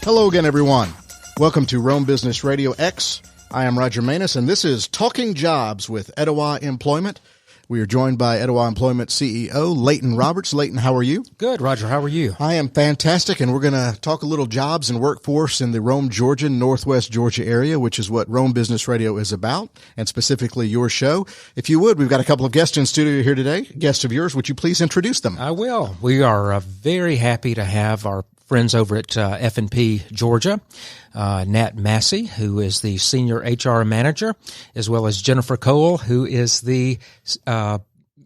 Hello again, everyone. Welcome to Rome Business RadioX. I am Roger Manus, and this is Talking Jobs with Etowah Employment. We are joined by Etowah Employment CEO Leighton Roberts. Leighton, how are you? Good, Roger. How are you? I am fantastic, and we're going to talk a little jobs and workforce in the Rome, Georgia, Northwest Georgia area, which is what Rome Business Radio is about, and specifically your show. If you would, we've got a couple of guests in studio here today. Guests of yours, would you please introduce them? I will. We are very happy to have our friends over at F&P Georgia, Nat Massey, who is the Senior HR Manager, as well as Jennifer Cole, who is the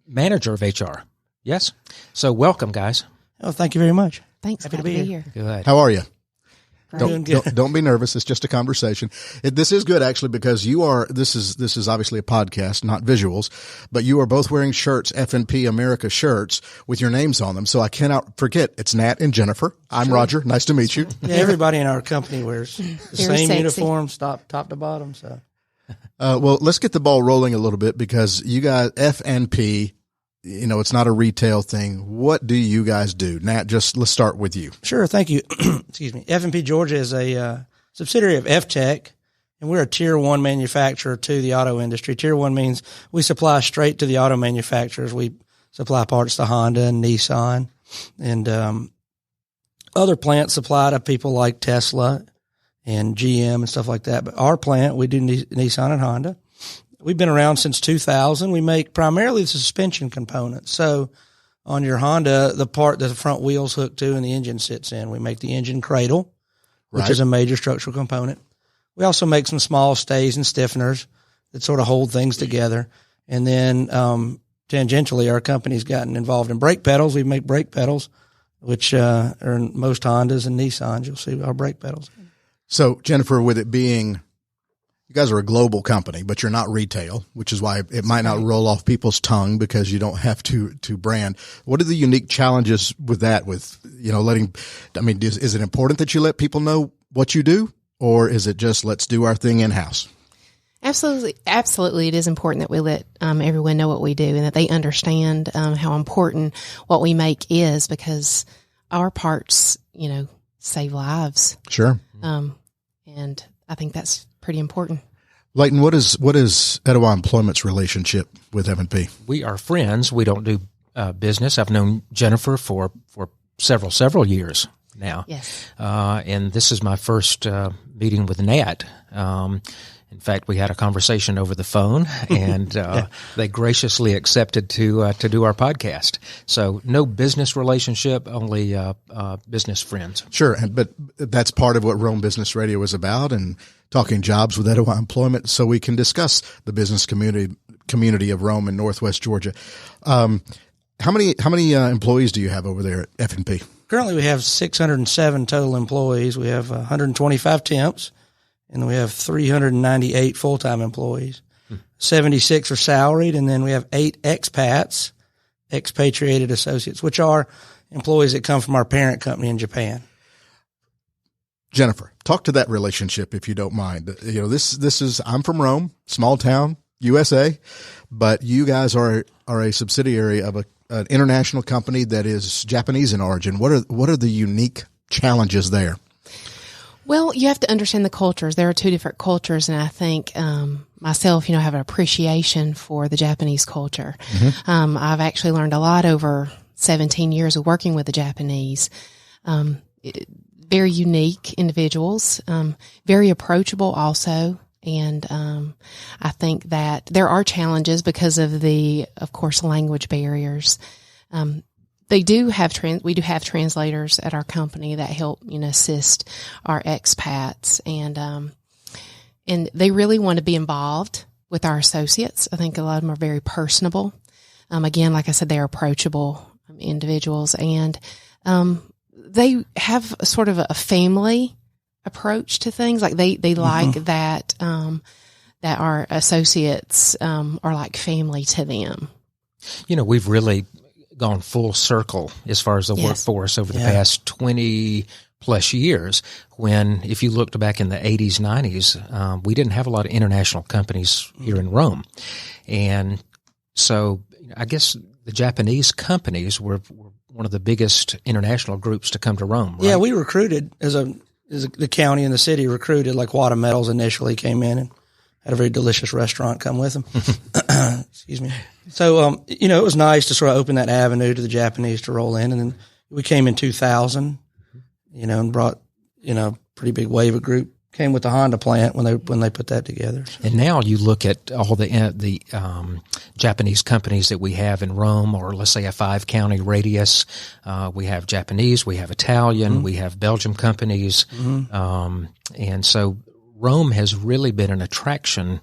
Manager of HR. Yes? So welcome, guys. Oh, thank you very much. Thanks. Happy to be here. Good. How are you? Don't be nervous. It's just a conversation. This is good, actually, because you are, this is obviously a podcast, not visuals, but you are both wearing shirts, F&P America shirts with your names on them. So I cannot forget, it's Nat and Jennifer. I'm Roger. Nice to meet you. Yeah, everybody in our company wears the same sexy uniforms, top to bottom. So, well, let's get the ball rolling a little bit because you guys, F&P, you know, it's not a retail thing. What do you guys do? Nat, let's start with you. sure, thank you. Excuse me. F&P Georgia is a subsidiary of F-Tech, and we're a Tier 1 manufacturer to the auto industry. Tier 1 means we supply straight to the auto manufacturers. We supply parts to Honda and Nissan, and other plants supply to people like Tesla and GM and stuff like that. But our plant, we do Nissan and Honda. We've been around since 2000. We make primarily the suspension components. So on your Honda, the part that the front wheels hook to and the engine sits in, we make the engine cradle, which is a major structural component. We also make some small stays and stiffeners that sort of hold things together. And then tangentially, our company's gotten involved in brake pedals. We make brake pedals, which are in most Hondas and Nissans. You'll see our brake pedals. So, Jennifer, with it being – you guys are a global company, but you're not retail, which is why it might not roll off people's tongue because you don't have to brand. What are the unique challenges with that? With, you know, is it important that you let people know what you do, or is it just let's do our thing in house? Absolutely. Absolutely. It is important that we let everyone know what we do and that they understand how important what we make is, because our parts, you know, save lives. Sure. And I think that's pretty important. Leighton, what is Etowah Employment's relationship with F&P? We are friends. We don't do business. I've known Jennifer for several years now. Yes. And this is my first meeting with Nat. In fact, we had a conversation over the phone, and they graciously accepted to do our podcast. So no business relationship, only business friends. Sure, but that's part of what Rome Business Radio is about, and talking jobs with Etowah Employment, so we can discuss the business community of Rome and Northwest Georgia. How many employees do you have over there at F&P? Currently, we have 607 total employees. We have 125 temps. And we have 398 full-time employees. 76 are salaried, and then we have 8 expats, expatriated associates, which are employees that come from our parent company in Japan. Jennifer, talk to that relationship if you don't mind. You know, this is, I'm from Rome, small town, USA, but you guys are a subsidiary of an international company that is Japanese in origin. What are the unique challenges there? Well, you have to understand the cultures. There are 2 different cultures, and I think myself, you know, have an appreciation for the Japanese culture. Mm-hmm. I've actually learned a lot over 17 years of working with the Japanese. Very unique individuals, very approachable also. And I think that there are challenges because of of course, language barriers. We do have translators at our company that help, you know, assist our expats, and they really want to be involved with our associates. I think a lot of them are very personable. Again, like I said, they're approachable individuals, and they have sort of a family approach to things. Like they like that that our associates are like family to them. You know, we've really gone full circle as far as the workforce over the past 20 plus years, when if you looked back in the 80s, 90s, we didn't have a lot of international companies here in Rome. And so I guess the Japanese companies were one of the biggest international groups to come to Rome, right? Yeah, we recruited as a the county and the city recruited, like Wada Metals initially came in and had a very delicious restaurant come with them. Excuse me. So, it was nice to sort of open that avenue to the Japanese to roll in. And then we came in 2000, and brought, pretty big wave of group came with the Honda plant when they put that together. So. And now you look at all the Japanese companies that we have in Rome, or let's say a 5-county radius. We have Japanese, we have Italian, we have Belgium companies. And so Rome has really been an attraction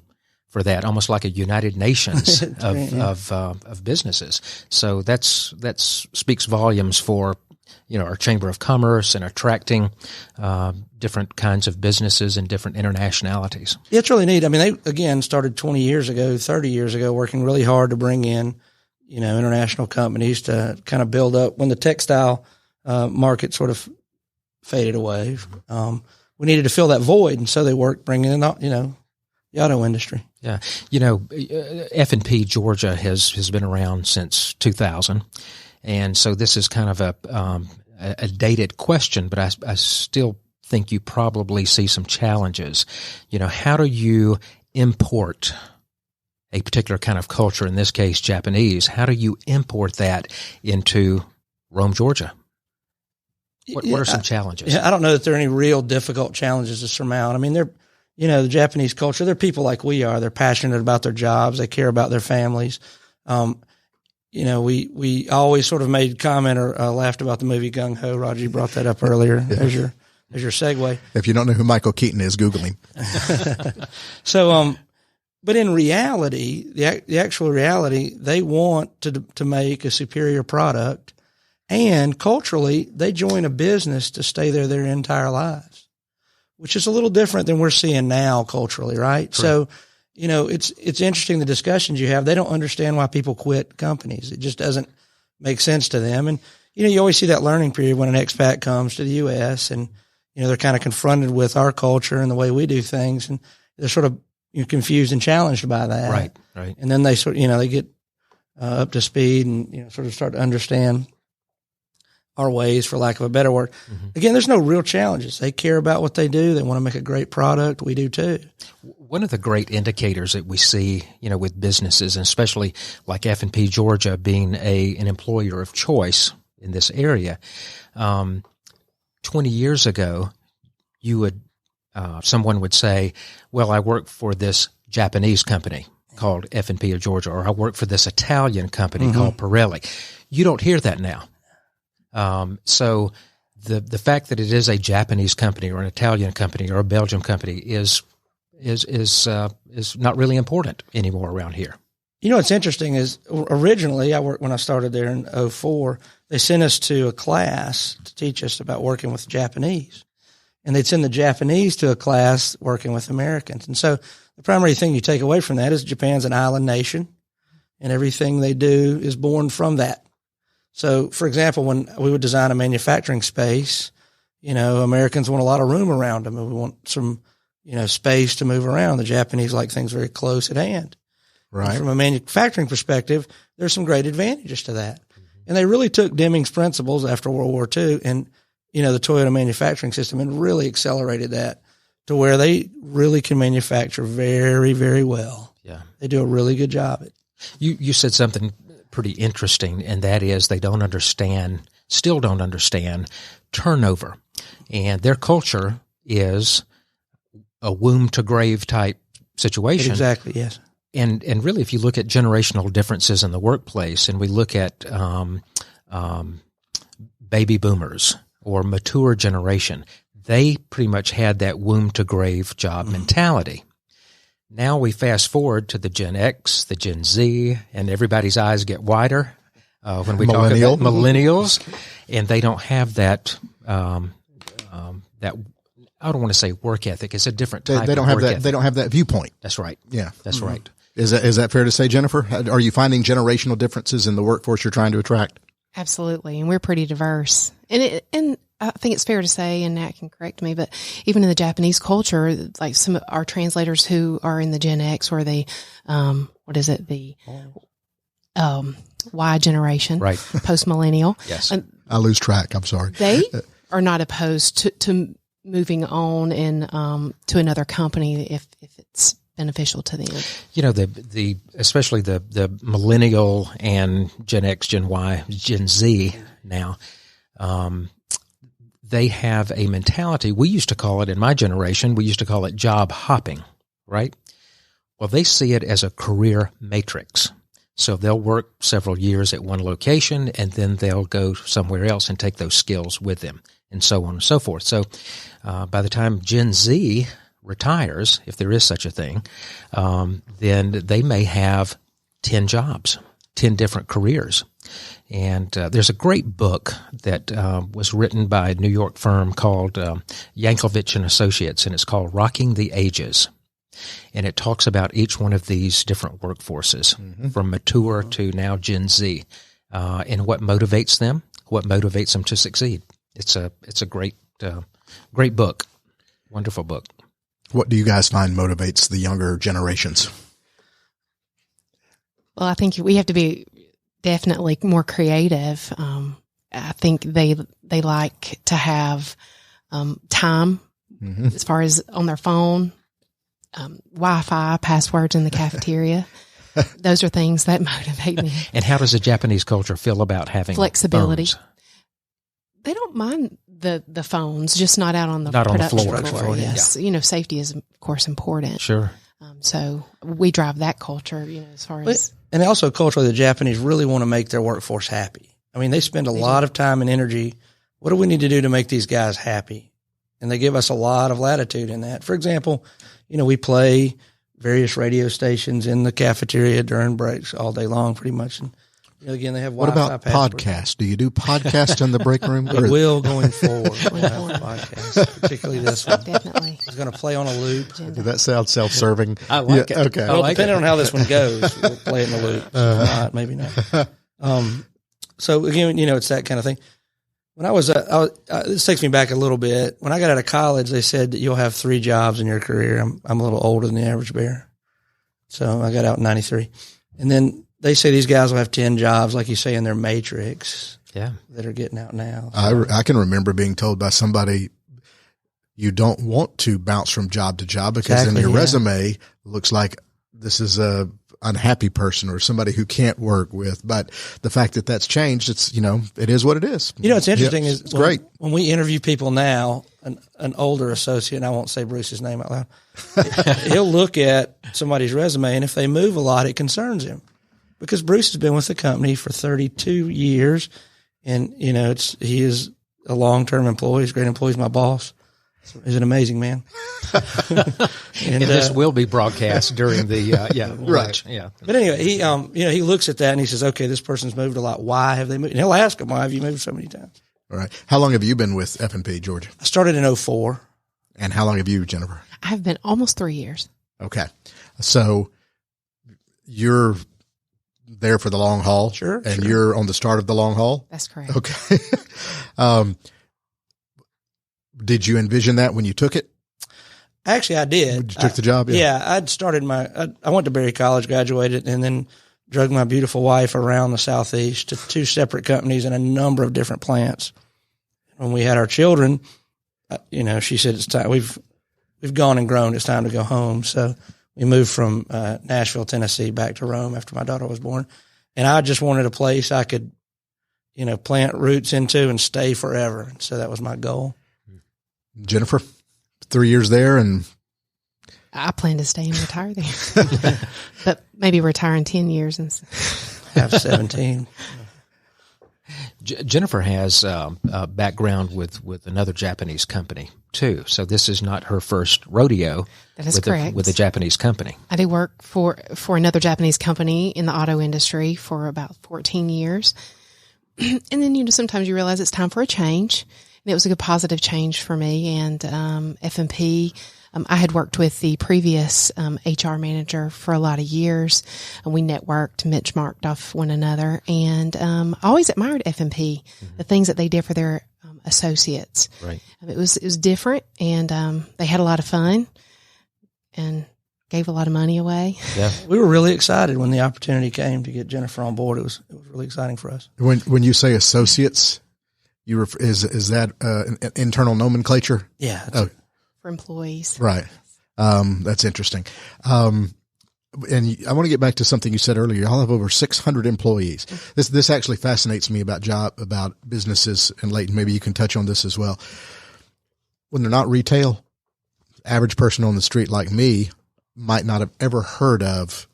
for that, almost like a United Nations of businesses. So that speaks volumes for our Chamber of Commerce and attracting different kinds of businesses and different internationalities. It's really neat. I mean, they, again, started 20 years ago, 30 years ago, working really hard to bring in, international companies to kind of build up when the textile market sort of faded away. We needed to fill that void, and so they worked bringing in, the auto industry. Yeah. F&P Georgia has been around since 2000. And so this is kind of a dated question, but I still think you probably see some challenges. How do you import a particular kind of culture, in this case Japanese? How do you import that into Rome, Georgia? What are some challenges? I don't know that there are any real difficult challenges to surmount. I mean, they're, the Japanese culture, they're people like we are. They're passionate about their jobs. They care about their families. We always sort of made comment or laughed about the movie Gung Ho. Roger, you brought that up earlier as your segue. If you don't know who Michael Keaton is, Google him. So, but in reality, the actual reality, they want to make a superior product, and culturally, they join a business to stay there their entire lives, which is a little different than we're seeing now culturally, right? True. So, it's interesting the discussions you have. They don't understand why people quit companies. It just doesn't make sense to them. And, you always see that learning period when an expat comes to the U.S. and, they're kind of confronted with our culture and the way we do things. And they're sort of confused and challenged by that. Right. And then they sort of, they get up to speed and, sort of start to understand our ways, for lack of a better word. Mm-hmm. Again, there's no real challenges. They care about what they do. They want to make a great product. We do too. One of the great indicators that we see, with businesses, and especially like F&P Georgia being an employer of choice in this area, 20 years ago, someone would say, well, I work for this Japanese company called F&P of Georgia, or I work for this Italian company called Pirelli. You don't hear that now. So the fact that it is a Japanese company or an Italian company or a Belgian company is not really important anymore around here. What's interesting is originally when I started there in 2004, they sent us to a class to teach us about working with Japanese, and they'd send the Japanese to a class working with Americans. And so the primary thing you take away from that is Japan's an island nation, and everything they do is born from that. So, for example, when we would design a manufacturing space, Americans want a lot of room around them, and we want some, space to move around. The Japanese like things very close at hand. Right. And from a manufacturing perspective, there's some great advantages to that. And they really took Deming's principles after World War II and, the Toyota manufacturing system, and really accelerated that to where they really can manufacture very, very well. Yeah. They do a really good job at it. You said something pretty interesting, and that is they still don't understand turnover. And their culture is a womb to grave type situation. Exactly, yes. And really, if you look at generational differences in the workplace, and we look at baby boomers or mature generation, they pretty much had that womb to grave job mentality. Now we fast forward to the Gen X, the Gen Z, and everybody's eyes get wider when we talk about millennials, and they don't have that that. I don't want to say work ethic. It's a different type. They don't of have work that. ethic. They don't have that viewpoint. That's right. Yeah, that's right. Is that fair to say, Jennifer? Are you finding generational differences in the workforce you're trying to attract? Absolutely, and we're pretty diverse. And I think it's fair to say, and Nat can correct me, but even in the Japanese culture, like some of our translators who are in the Gen X or the Y generation, right, post millennial. Yes, I lose track. I'm sorry. They are not opposed to moving on and to another company if it's beneficial to them. You know, especially the millennial and Gen X, Gen Y, Gen Z now, they have a mentality. We used to call it, in my generation, we used to call it job hopping, right? Well, they see it as a career matrix. So they'll work several years at one location, and then they'll go somewhere else and take those skills with them, and so on and so forth. So by the time Gen Z retires, if there is such a thing, then they may have 10 jobs, 10 different careers. And there's a great book that was written by a New York firm called Yankovic and Associates, and it's called Rocking the Ages. And it talks about each one of these different workforces, from mature to now Gen Z, and what motivates them to succeed. It's a great book, wonderful book. What do you guys find motivates the younger generations? Well, I think we have to be definitely more creative. I think they like to have time as far as on their phone, Wi-Fi, passwords in the cafeteria. Those are things that motivate me. And how does the Japanese culture feel about having flexibility? phones? They don't mind the phones, just not out on the Not on the production floor. Yes, Yeah. you know, safety is of course important. Sure. So we drive that culture, you know, as far as. And also culturally, the Japanese really want to make their workforce happy. I mean, they spend a lot of time and energy. What do we need to do to make these guys happy? And they give us a lot of latitude in that. For example, you know, we play various radio stations in the cafeteria during breaks all day long, pretty much. And you know, again, they have What Wi-Fi about passwords. podcasts? Do you do podcasts in the break room? We will going forward. We'll have podcasts, particularly this one. Definitely. It's going to play on a loop. Did that sound self-serving? I like it. Okay. Well, depending on how this one goes, we'll play it in a loop. If not, maybe not. So again, you know, it's that kind of thing. When I was this takes me back a little bit. When I got out of college, they said that you'll have 3 jobs in your career. I'm a little older than the average bear. So I got out in 93. And then they say these guys will have 10 jobs, like you say, in their matrix. Yeah. That are getting out now. So. I can remember being told by somebody, you don't want to bounce from job to job because Exactly, then your yeah. resume looks like this is a unhappy person or somebody who can't work with. But the fact that that's changed, it's, you know, it is what it is. You know, what's interesting Yeah, is it's great. When we interview people now, an older associate, and I won't say Bruce's name out loud, he'll look at somebody's resume, and if they move a lot, it concerns him. Because Bruce has been with the company for 32 years, and, you know, he is a long-term employee. He's a great employee. He's my boss. He's an amazing man. And this will be broadcast during the Right. Yeah. But anyway, he you know, he looks at that and he says, okay, this person's moved a lot. Why have they moved? And he'll ask him, why have you moved so many times? All right. How long have you been with F&P Georgia? I started in 2004. And how long have you, Jennifer? I've been almost 3 years. Okay. So you're there for the long haul. Sure. And you're on the start of the long haul. That's correct. Okay. Did you envision that when you took it? Actually, I did. When you took the job? Yeah, I'd started I went to Berry College, graduated, and then drug my beautiful wife around the Southeast to 2 separate companies and a number of different plants. When we had our children, you know, she said, it's time. We've gone and grown. It's time to go home. So we moved from Nashville, Tennessee, back to Rome after my daughter was born. And I just wanted a place I could, you know, plant roots into and stay forever. So that was my goal. Jennifer, 3 years there, and I plan to stay and retire there, but maybe retire in 10 years and have 17. Jennifer has a background with another Japanese company too, so this is not her first rodeo. That is correct. With a Japanese company. I did work for another Japanese company in the auto industry for about 14 years. And then, you know, sometimes you realize it's time for a change. And it was a good positive change for me. And F&P, I had worked with the previous HR manager for a lot of years. And we networked, benchmarked off one another. And I always admired F&P, the things that they did for their associates. Right. It was different, and they had a lot of fun and gave a lot of money away. Yeah. We were really excited when the opportunity came to get Jennifer on board. It was really exciting for us. when you say associates, Is that an internal nomenclature? Yeah. For employees. Right. That's interesting. And I want to get back to something you said earlier. Y'all have over 600 employees. This actually fascinates me about businesses, and Leighton, maybe you can touch on this as well. When they're not retail, average person on the street like me might not have ever heard of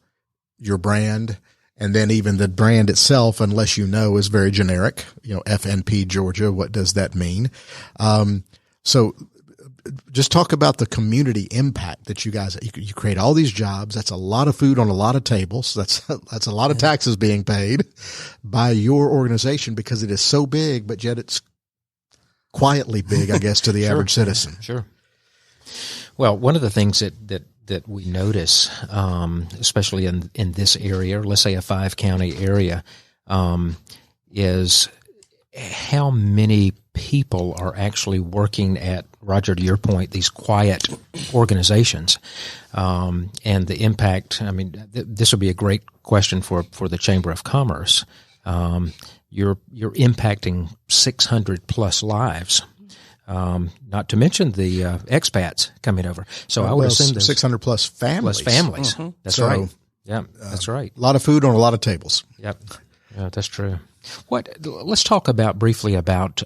your brand. And then even the brand itself, unless you know, is very generic. F&P Georgia. What does that mean? So just talk about the community impact that you guys, you create all these jobs. That's a lot of food on a lot of tables. That's a lot of taxes being paid by your organization because it is so big, but yet it's quietly big, I guess, to the average citizen. Sure. Well, one of the things that we notice, especially in this area, let's say a 5-county area, is how many people are actually working at, Roger, to your point, these quiet organizations, and the impact. I mean, this would be a great question for the Chamber of Commerce. You're impacting 600 plus lives. Not to mention the expats coming over. So I would assume 600 plus families. Mm-hmm. That's right. Yeah, that's right. A lot of food on a lot of tables. Yep. Yeah, that's true. Let's talk briefly about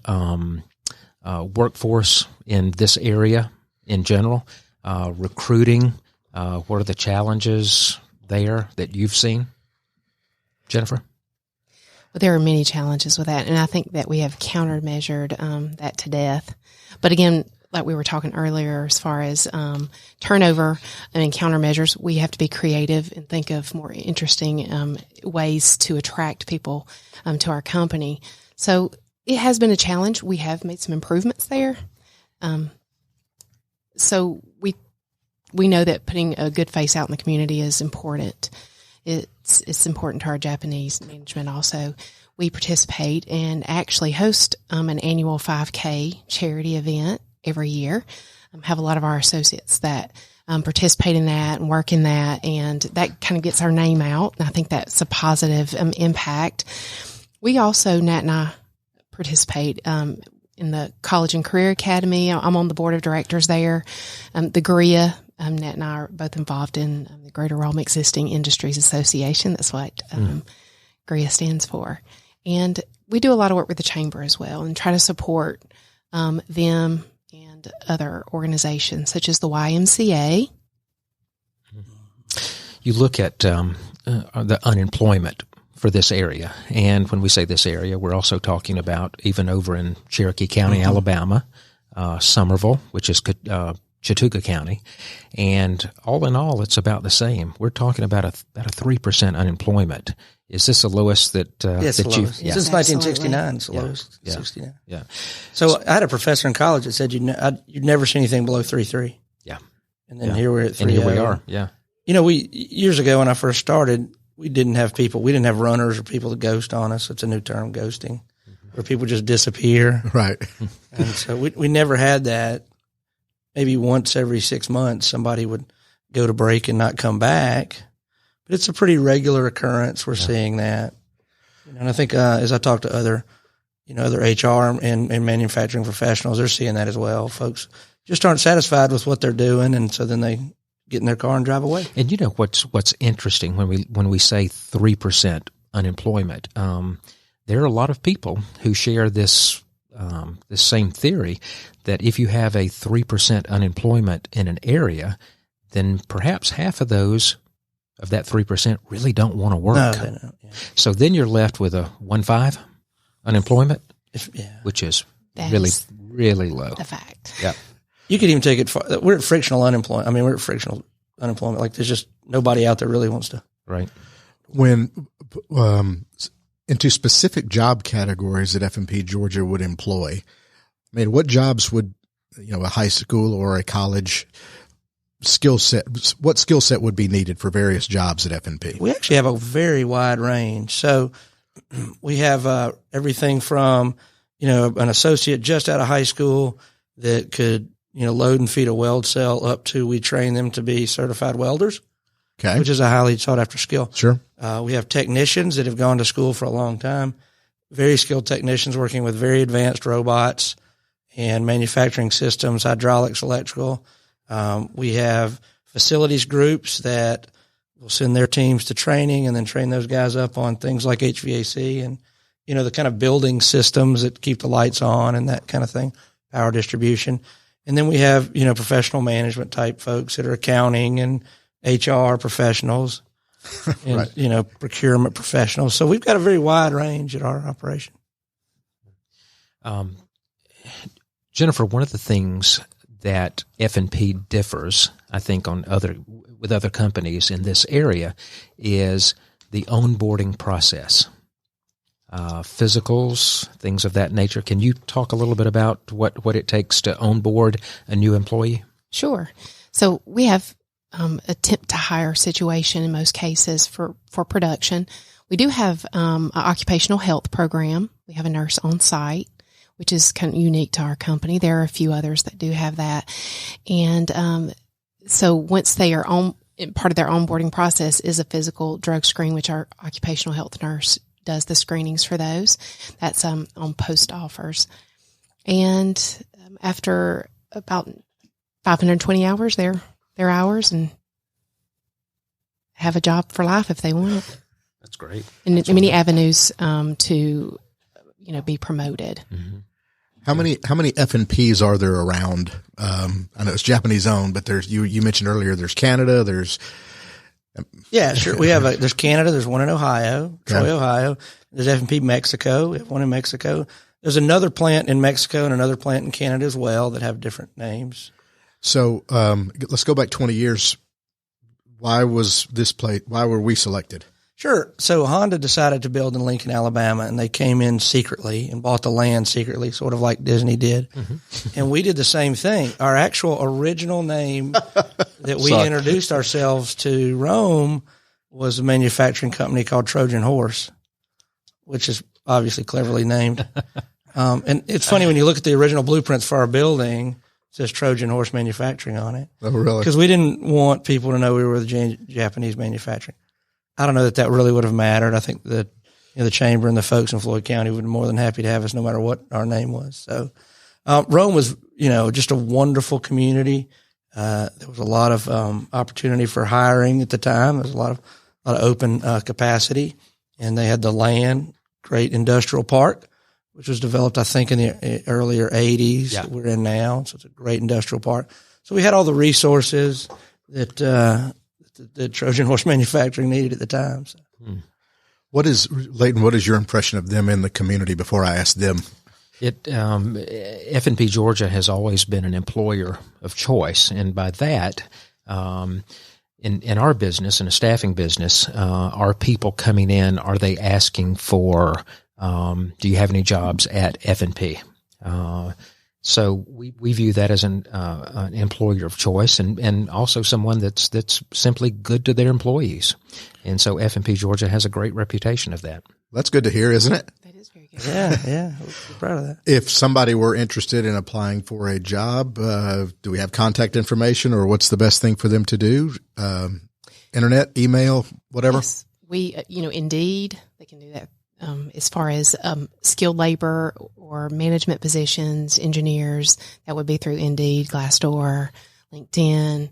workforce in this area in general, recruiting. What are the challenges there that you've seen, Jennifer? Well, there are many challenges with that, and I think that we have countermeasured that to death. But again, like we were talking earlier, as far as turnover and countermeasures, we have to be creative and think of more interesting ways to attract people to our company. So it has been a challenge. We have made some improvements there. So we know that putting a good face out in the community is important. It's important to our Japanese management also. We participate and actually host an annual 5K charity event every year. Have a lot of our associates that participate in that and work in that, and that kind of gets our name out. And I think that's a positive impact. We also, Nat and I, participate in the College and Career Academy. I'm on the board of directors there. The GRIA, Nat and I are both involved in the Greater Raw Existing Industries Association. That's what GRIA stands for. And we do a lot of work with the chamber as well and try to support them and other organizations such as the YMCA. You look at the unemployment for this area. And when we say this area, we're also talking about even over in Cherokee County, Alabama, Somerville, which is Chattooga County. And all in all, it's about the same. We're talking about a 3% unemployment. Is this the lowest that yes, that you've? Yeah. Since 1969, it's the lowest. Yeah. 69. Yeah. So I had a professor in college that said you'd never see anything below 3.3. Yeah. And then here we're at 3.0. And here we are. Yeah. We years ago when I first started, we didn't have people. We didn't have runners or people to ghost on us. It's a new term, ghosting, where people just disappear. Right. And so we never had that. Maybe once every 6 months, somebody would go to break and not come back. But it's a pretty regular occurrence. We're seeing that. And I think as I talk to other HR and manufacturing professionals, they're seeing that as well. Folks just aren't satisfied with what they're doing, and so then they get in their car and drive away. And what's interesting when we say 3% unemployment, there are a lot of people who share this same theory that if you have a 3% unemployment in an area, then perhaps half of those of that 3% really don't want to work. No, they don't. Yeah. So then you're left with a 1.5 unemployment, which is really, really low. The fact. Yeah. You could even take it far. We're at frictional unemployment. I mean, we're at frictional unemployment. Like there's just nobody out there really wants to. Right. When into specific job categories that F&P Georgia would employ, I mean, what jobs would, a high school or a college skill set, what skill set would be needed for various jobs at F&P? We actually have a very wide range. So we have everything from, an associate just out of high school that could, load and feed a weld cell up to we train them to be certified welders, which is a highly sought after skill. Sure. We have technicians that have gone to school for a long time. very skilled technicians working with very advanced robots and manufacturing systems, hydraulics, electrical. We have facilities groups that will send their teams to training and then train those guys up on things like HVAC and, the kind of building systems that keep the lights on and that kind of thing, power distribution. And then we have, professional management type folks that are accounting and HR professionals and, right. Procurement professionals. So we've got a very wide range at our operation. Jennifer, one of the things that F&P differs, I think, with other companies in this area is the onboarding process, physicals, things of that nature. Can you talk a little bit about what it takes to onboard a new employee? Sure. So we have a temp to hire situation in most cases for production. We do have an occupational health program. We have a nurse on site, which is kind of unique to our company. There are a few others that do have that. And so once they are on, part of their onboarding process is a physical drug screen, which our occupational health nurse does the screenings for those. That's on post offers. And after about 520 hours, they're hours and have a job for life if they want it. That's great. And many avenues to be promoted. Mm-hmm. How many F&Ps are there around? I know it's Japanese owned, but there's you mentioned earlier there's Canada, there's yeah, sure. We have there's Canada, there's one in Ohio, Troy, Ohio. There's F&P Mexico, we have one in Mexico. There's another plant in Mexico and another plant in Canada as well that have different names. So let's go back 20 years. Why were we selected? Sure. So Honda decided to build in Lincoln, Alabama, and they came in secretly and bought the land secretly, sort of like Disney did. Mm-hmm. And we did the same thing. Our actual original name that we introduced ourselves to Rome was a manufacturing company called Trojan Horse, which is obviously cleverly named. And it's funny when you look at the original blueprints for our building, it says Trojan Horse Manufacturing on it. Oh, really? Because we didn't want people to know we were the Japanese manufacturing. I don't know that really would have mattered. I think that the chamber and the folks in Floyd County would be more than happy to have us no matter what our name was. So Rome was, just a wonderful community. There was a lot of opportunity for hiring at the time. There was a lot of open capacity, and they had the land, great industrial park, which was developed, I think, in the earlier 80s that we're in now. So it's a great industrial park. So we had all the resources that the Trojan Horse Manufacturing needed at the time. So. Leighton, what is your impression of them in the community before I ask them? F&P Georgia has always been an employer of choice. And by that, in our business, in a staffing business, are people coming in, are they asking for, do you have any jobs at F&P? So we view that as an employer of choice and also someone that's simply good to their employees. And so F&P Georgia has a great reputation of that. That's good to hear, isn't it? That is very good. Yeah. We're proud of that. If somebody were interested in applying for a job, do we have contact information or what's the best thing for them to do? Internet, email, whatever? Yes. We, Indeed, they can do that. As far as skilled labor or management positions, engineers, that would be through Indeed, Glassdoor, LinkedIn.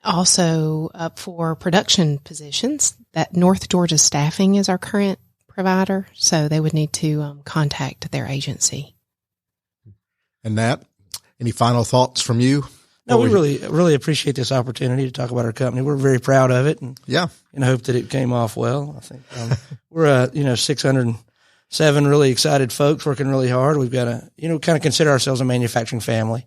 Also, for production positions, that North Georgia Staffing is our current provider, so they would need to contact their agency. And Nat, any final thoughts from you? No, we really appreciate this opportunity to talk about our company. We're very proud of it, and hope that it came off well. I think we're 607 really excited folks working really hard. We've got kind of consider ourselves a manufacturing family.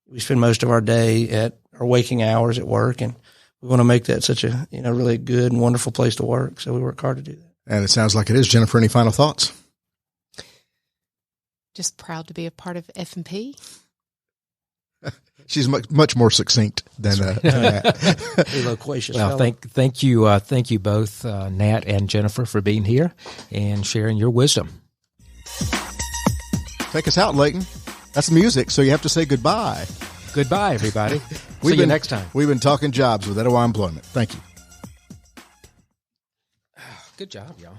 We spend most of our day at our waking hours at work, and we want to make that such a really good and wonderful place to work. So we work hard to do that. And it sounds like it is. Jennifer, any final thoughts? Just proud to be a part of F&P. She's much more succinct than that. Loquacious. Well, thank you both, Nat and Jennifer, for being here and sharing your wisdom. Take us out, Leighton. That's music, so you have to say goodbye. Goodbye, everybody. See you next time. We've been talking jobs with Etowah Employment. Thank you. Good job, y'all.